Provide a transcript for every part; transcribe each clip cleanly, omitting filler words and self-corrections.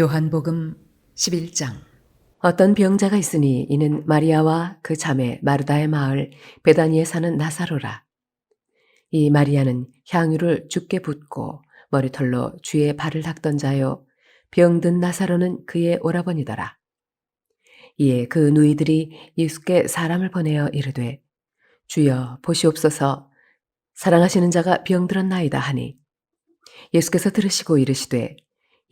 요한복음 11장. 어떤 병자가 있으니 이는 마리아와 그 자매 마르다의 마을 베다니에 사는 나사로라. 이 마리아는 향유를 주께 붓고 머리털로 주의 발을 닦던 자요, 병든 나사로는 그의 오라버니더라. 이에 그 누이들이 예수께 사람을 보내어 이르되, 주여 보시옵소서, 사랑하시는 자가 병들었나이다 하니, 예수께서 들으시고 이르시되,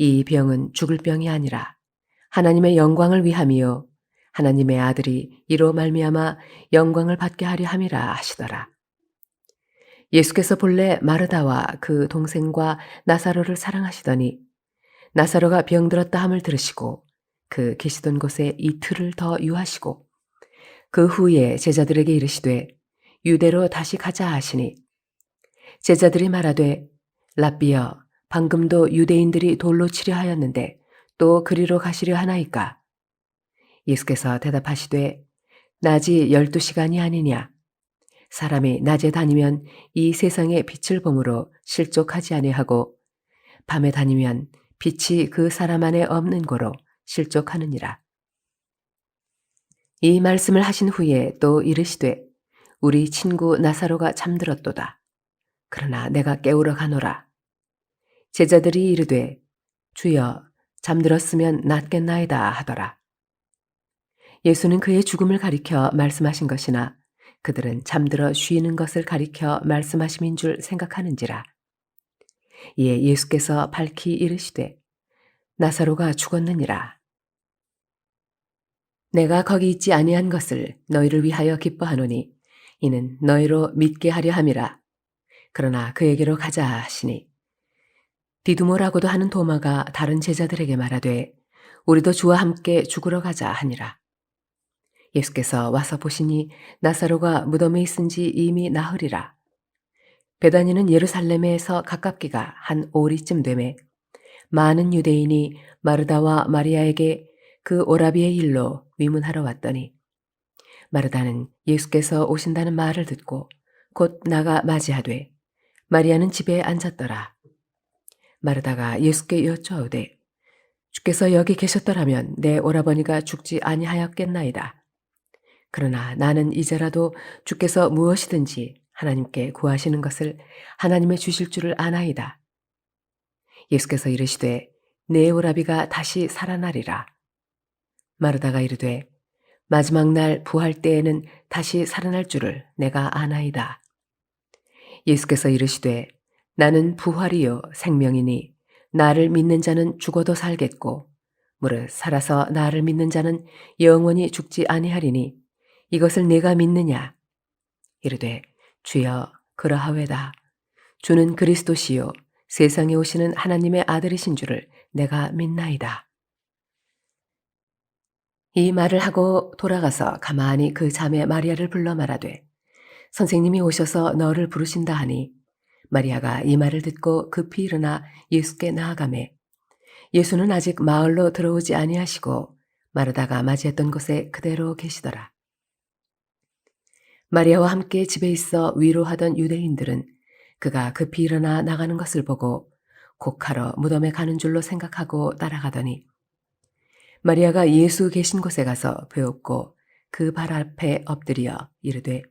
이 병은 죽을 병이 아니라 하나님의 영광을 위함이요 하나님의 아들이 이로 말미암아 영광을 받게 하려 함이라 하시더라. 예수께서 본래 마르다와 그 동생과 나사로를 사랑하시더니 나사로가 병들었다 함을 들으시고 그 계시던 곳에 이틀을 더 유하시고 그 후에 제자들에게 이르시되 유대로 다시 가자 하시니, 제자들이 말하되 랍비여, 방금도 유대인들이 돌로 치려 하였는데 또 그리로 가시려 하나이까? 예수께서 대답하시되 낮이 12시간이 아니냐? 사람이 낮에 다니면 이 세상의 빛을 보므로 실족하지 아니하고 밤에 다니면 빛이 그 사람 안에 없는 고로 실족하느니라. 이 말씀을 하신 후에 또 이르시되 우리 친구 나사로가 잠들었도다. 그러나 내가 깨우러 가노라. 제자들이 이르되 주여, 잠들었으면 낫겠나이다 하더라. 예수는 그의 죽음을 가리켜 말씀하신 것이나 그들은 잠들어 쉬는 것을 가리켜 말씀하심인 줄 생각하는지라. 이에 예수께서 밝히 이르시되 나사로가 죽었느니라. 내가 거기 있지 아니한 것을 너희를 위하여 기뻐하노니 이는 너희로 믿게 하려 함이라. 그러나 그에게로 가자 하시니, 디두모라고도 하는 도마가 다른 제자들에게 말하되 우리도 주와 함께 죽으러 가자 하니라. 예수께서 와서 보시니 나사로가 무덤에 있은지 이미 나흘이라. 베다니는 예루살렘에서 가깝기가 한 오리쯤 되매 많은 유대인이 마르다와 마리아에게 그 오라비의 일로 위문하러 왔더니, 마르다는 예수께서 오신다는 말을 듣고 곧 나가 맞이하되 마리아는 집에 앉았더라. 마르다가 예수께 여쭈어오되 주께서 여기 계셨더라면 내 오라버니가 죽지 아니하였겠나이다. 그러나 나는 이제라도 주께서 무엇이든지 하나님께 구하시는 것을 하나님의 주실 줄을 아나이다. 예수께서 이르시되 내 오라비가 다시 살아나리라. 마르다가 이르되 마지막 날 부할 때에는 다시 살아날 줄을 내가 아나이다. 예수께서 이르시되 나는 부활이요 생명이니 나를 믿는 자는 죽어도 살겠고 무릇 살아서 나를 믿는 자는 영원히 죽지 아니하리니 이것을 네가 믿느냐? 이르되 주여, 그러하외다. 주는 그리스도시요 세상에 오시는 하나님의 아들이신 줄을 내가 믿나이다. 이 말을 하고 돌아가서 가만히 그 자매 마리아를 불러 말하되 선생님이 오셔서 너를 부르신다 하니, 마리아가 이 말을 듣고 급히 일어나 예수께 나아가매 예수는 아직 마을로 들어오지 아니하시고 마르다가 맞이했던 곳에 그대로 계시더라. 마리아와 함께 집에 있어 위로하던 유대인들은 그가 급히 일어나 나가는 것을 보고 곡하러 무덤에 가는 줄로 생각하고 따라가더니, 마리아가 예수 계신 곳에 가서 배웠고 그 발 앞에 엎드려 이르되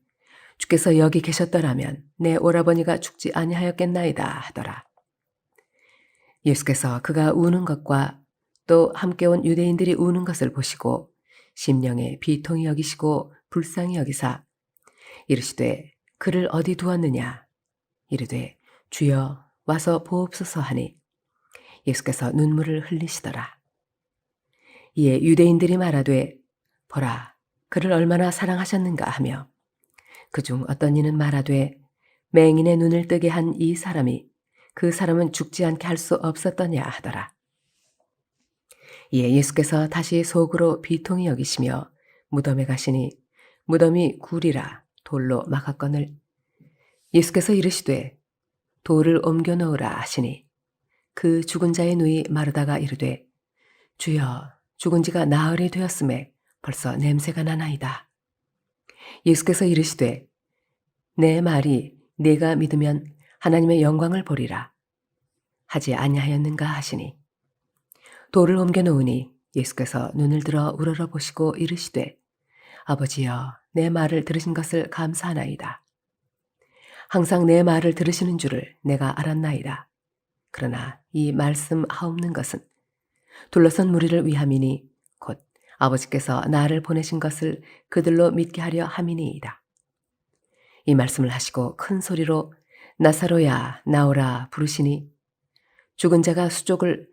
주께서 여기 계셨더라면 내 오라버니가 죽지 아니하였겠나이다 하더라. 예수께서 그가 우는 것과 또 함께 온 유대인들이 우는 것을 보시고 심령에 비통히 여기시고 불쌍히 여기사 이르시되 그를 어디 두었느냐? 이르되 주여, 와서 보옵소서 하니 예수께서 눈물을 흘리시더라. 이에 유대인들이 말하되 보라, 그를 얼마나 사랑하셨는가 하며 그중 어떤 이는 말하되 맹인의 눈을 뜨게 한 이 사람이 그 사람은 죽지 않게 할 수 없었더냐 하더라. 이에 예수께서 다시 속으로 비통히 여기시며 무덤에 가시니 무덤이 굴이라 돌로 막았거늘 예수께서 이르시되 돌을 옮겨 놓으라 하시니, 그 죽은 자의 누이 마르다가 이르되 주여, 죽은 지가 나흘이 되었음에 벌써 냄새가 나나이다. 예수께서 이르시되 내 말이 네가 믿으면 하나님의 영광을 보리라 하지 아니하였는가 하시니, 돌을 옮겨 놓으니 예수께서 눈을 들어 우러러보시고 이르시되 아버지여 내 말을 들으신 것을 감사하나이다. 항상 내 말을 들으시는 줄을 내가 알았나이다. 그러나 이 말씀하옵는 것은 둘러선 무리를 위함이니 곧 아버지께서 나를 보내신 것을 그들로 믿게 하려 함이니이다. 이 말씀을 하시고 큰 소리로 나사로야 나오라 부르시니 죽은 자가 수족을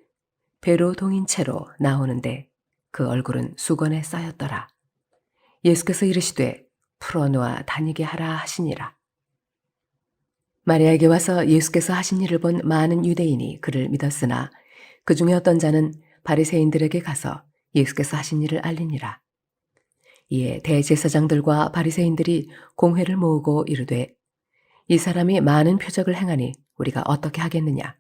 배로 동인 채로 나오는데 그 얼굴은 수건에 쌓였더라. 예수께서 이르시되 풀어놓아 다니게 하라 하시니라. 마리아에게 와서 예수께서 하신 일을 본 많은 유대인이 그를 믿었으나 그 중에 어떤 자는 바리새인들에게 가서 예수께서 하신 일을 알리니라. 이에 대제사장들과 바리새인들이 공회를 모으고 이르되 이 사람이 많은 표적을 행하니 우리가 어떻게 하겠느냐.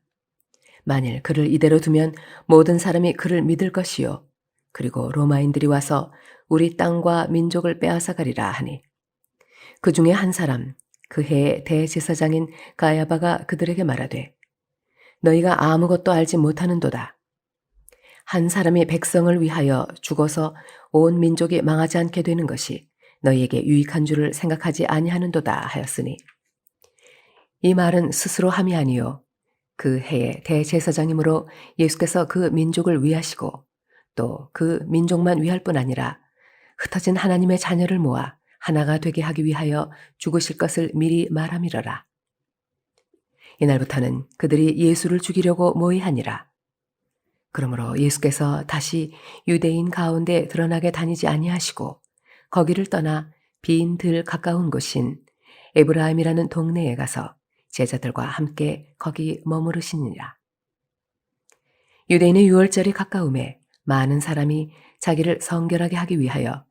만일 그를 이대로 두면 모든 사람이 그를 믿을 것이요. 그리고 로마인들이 와서 우리 땅과 민족을 빼앗아가리라 하니 그 중에 한 사람 그 해의 대제사장인 가야바가 그들에게 말하되 너희가 아무것도 알지 못하는도다. 한 사람이 백성을 위하여 죽어서 온 민족이 망하지 않게 되는 것이 너희에게 유익한 줄을 생각하지 아니하는도다 하였으니 이 말은 스스로 함이 아니요 그 해의 대제사장이므로 예수께서 그 민족을 위하시고 또 그 민족만 위할 뿐 아니라 흩어진 하나님의 자녀를 모아 하나가 되게 하기 위하여 죽으실 것을 미리 말함이러라. 이날부터는 그들이 예수를 죽이려고 모의하니라. 그러므로 예수께서 다시 유대인 가운데 드러나게 다니지 아니하시고 거기를 떠나 빈 들 가까운 곳인 에브라임이라는 동네에 가서 제자들과 함께 거기 머무르시니라. 유대인의 유월절이 가까움에 많은 사람이 자기를 성결하게 하기 위하여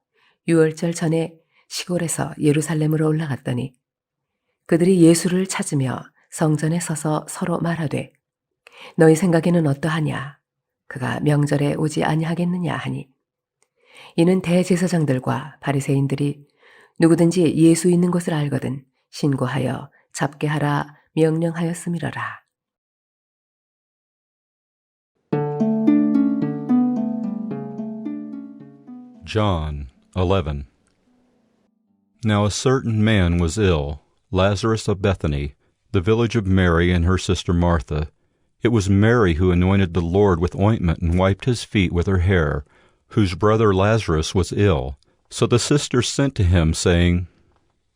유월절 전에 시골에서 예루살렘으로 올라갔더니 그들이 예수를 찾으며 성전에 서서 서로 말하되 너희 생각에는 어떠하냐? 그가 명절에 오지 아니하겠느냐 하니 이는 대제사장들과 바리새인들이 누구든지 예수 있는 곳을 알거든 신고하여 잡게 하라 명령하였음이러라. John 11. Now a certain man was ill, Lazarus of Bethany, the village of Mary and her sister Martha. It was Mary who anointed the Lord with ointment and wiped his feet with her hair, whose brother Lazarus was ill. So the sisters sent to him, saying,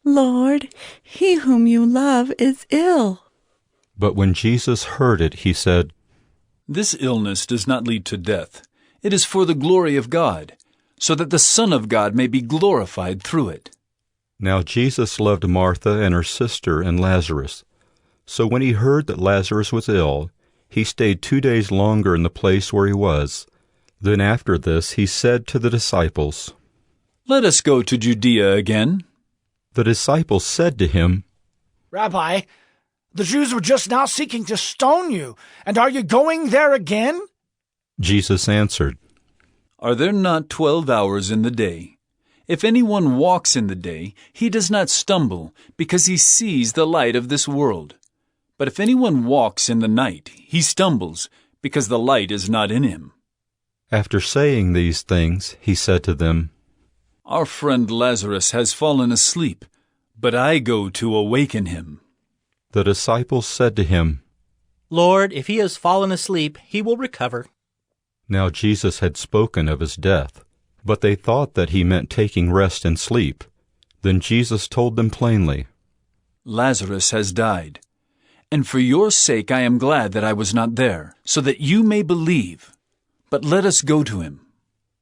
Lord, he whom you love is ill. But when Jesus heard it, he said, This illness does not lead to death. It is for the glory of God, so that the Son of God may be glorified through it. Now Jesus loved Martha and her sister and Lazarus. So when he heard that Lazarus was ill, he stayed 2 days longer in the place where he was. Then after this he said to the disciples, Let us go to Judea again. The disciples said to him, Rabbi, the Jews were just now seeking to stone you, and are you going there again? Jesus answered, Are there not 12 hours in the day? If anyone walks in the day, he does not stumble, because he sees the light of this world. But if anyone walks in the night, he stumbles, because the light is not in him. After saying these things, he said to them, Our friend Lazarus has fallen asleep, but I go to awaken him. The disciples said to him, Lord, if he has fallen asleep, he will recover. Now Jesus had spoken of his death, but they thought that he meant taking rest and sleep. Then Jesus told them plainly, Lazarus has died, and for your sake I am glad that I was not there, so that you may believe. But let us go to him.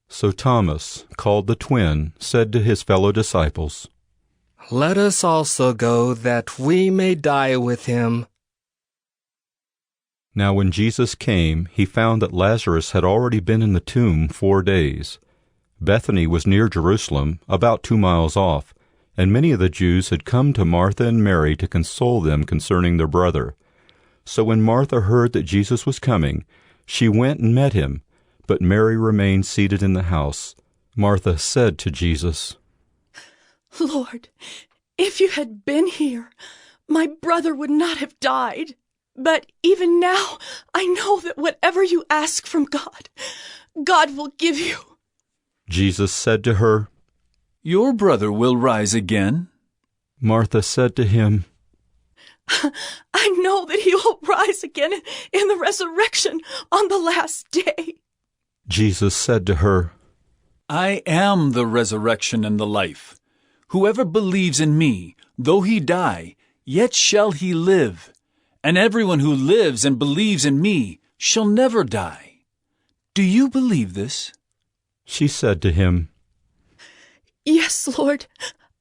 So Thomas, called the twin, said to his fellow disciples, Let us also go, that we may die with him. Now when Jesus came, he found that Lazarus had already been in the tomb 4 days. Bethany was near Jerusalem, about 2 miles off, and many of the Jews had come to Martha and Mary to console them concerning their brother. So when Martha heard that Jesus was coming, she went and met him, but Mary remained seated in the house. Martha said to Jesus, Lord, if you had been here, my brother would not have died. But even now, I know that whatever you ask from God, God will give you. Jesus said to her, Your brother will rise again. Martha said to him, I know that he will rise again in the resurrection on the last day. Jesus said to her, I am the resurrection and the life. Whoever believes in me, though he die, yet shall he live. And everyone who lives and believes in me shall never die. Do you believe this? She said to him, Yes, Lord,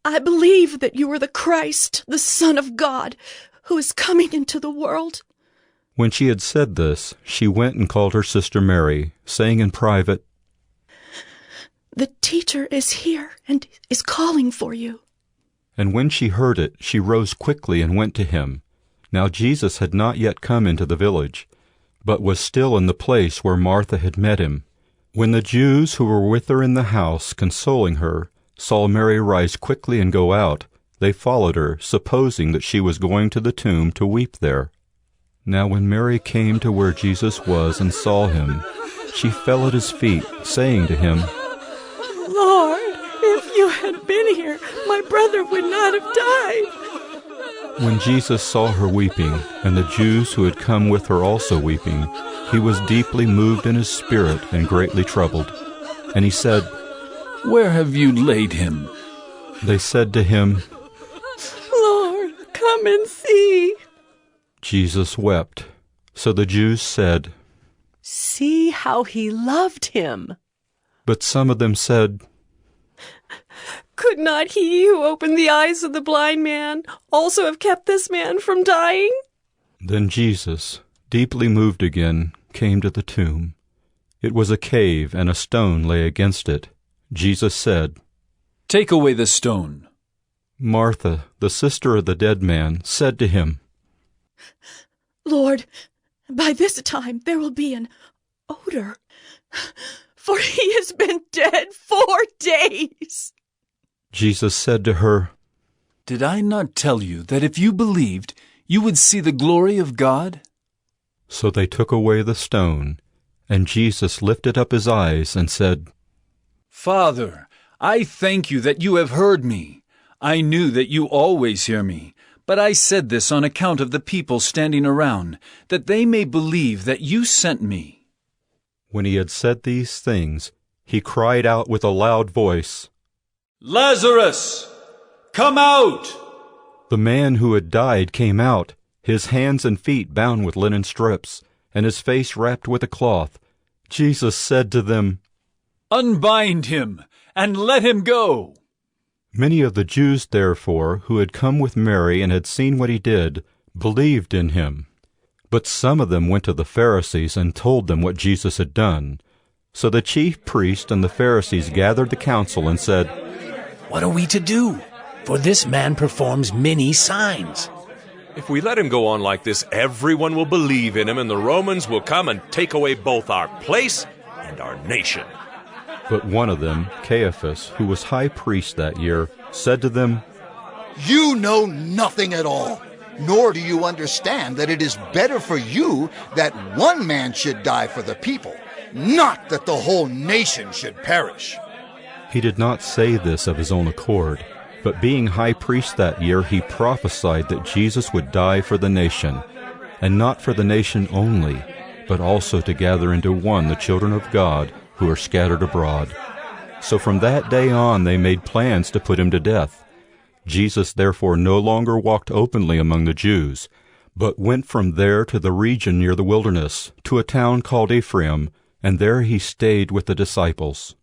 I believe that you are the Christ, the Son of God, who is coming into the world. When she had said this, she went and called her sister Mary, saying in private, The teacher is here and is calling for you. And when she heard it, she rose quickly and went to him. Now Jesus had not yet come into the village, but was still in the place where Martha had met him. When the Jews who were with her in the house, consoling her, saw Mary rise quickly and go out, they followed her, supposing that she was going to the tomb to weep there. Now when Mary came to where Jesus was and saw him, she fell at his feet, saying to him, Lord, if you had been here, my brother would not have died. When Jesus saw her weeping, and the Jews who had come with her also weeping, he was deeply moved in his spirit and greatly troubled. And he said, Where have you laid him? They said to him, Lord, come and see. Jesus wept. So the Jews said, See how he loved him. But some of them said, Could not he who opened the eyes of the blind man also have kept this man from dying? Then Jesus, deeply moved again, came to the tomb. It was a cave, and a stone lay against it. Jesus said, Take away the stone. Martha, the sister of the dead man, said to him, Lord, by this time there will be an odor, for he has been dead 4 days. Jesus said to her, Did I not tell you that if you believed, you would see the glory of God? So they took away the stone, and Jesus lifted up his eyes and said, Father, I thank you that you have heard me. I knew that you always hear me, but I said this on account of the people standing around, that they may believe that you sent me. When he had said these things, he cried out with a loud voice, Lazarus, come out! The man who had died came out, his hands and feet bound with linen strips, and his face wrapped with a cloth. Jesus said to them, Unbind him, and let him go. Many of the Jews, therefore, who had come with Mary and had seen what he did, believed in him. But some of them went to the Pharisees and told them what Jesus had done. So the chief priests and the Pharisees gathered the council and said, What are we to do? For this man performs many signs. If we let him go on like this, everyone will believe in him, and the Romans will come and take away both our place and our nation. But one of them, Caiaphas, who was high priest that year, said to them, You know nothing at all, nor do you understand that it is better for you that one man should die for the people, not that the whole nation should perish. He did not say this of his own accord, but being high priest that year, he prophesied that Jesus would die for the nation, and not for the nation only, but also to gather into one the children of God who are scattered abroad. So from that day on they made plans to put him to death. Jesus therefore no longer walked openly among the Jews, but went from there to the region near the wilderness, to a town called Ephraim, and there he stayed with the disciples.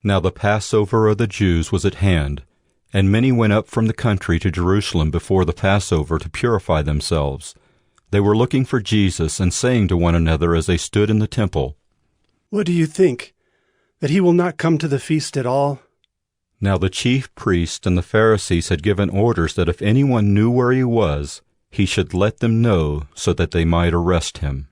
Now the Passover of the Jews was at hand, and many went up from the country to Jerusalem before the Passover to purify themselves. They were looking for Jesus and saying to one another as they stood in the temple, What do you think? That he will not come to the feast at all? Now the chief priests and the Pharisees had given orders that if anyone knew where he was, he should let them know so that they might arrest him.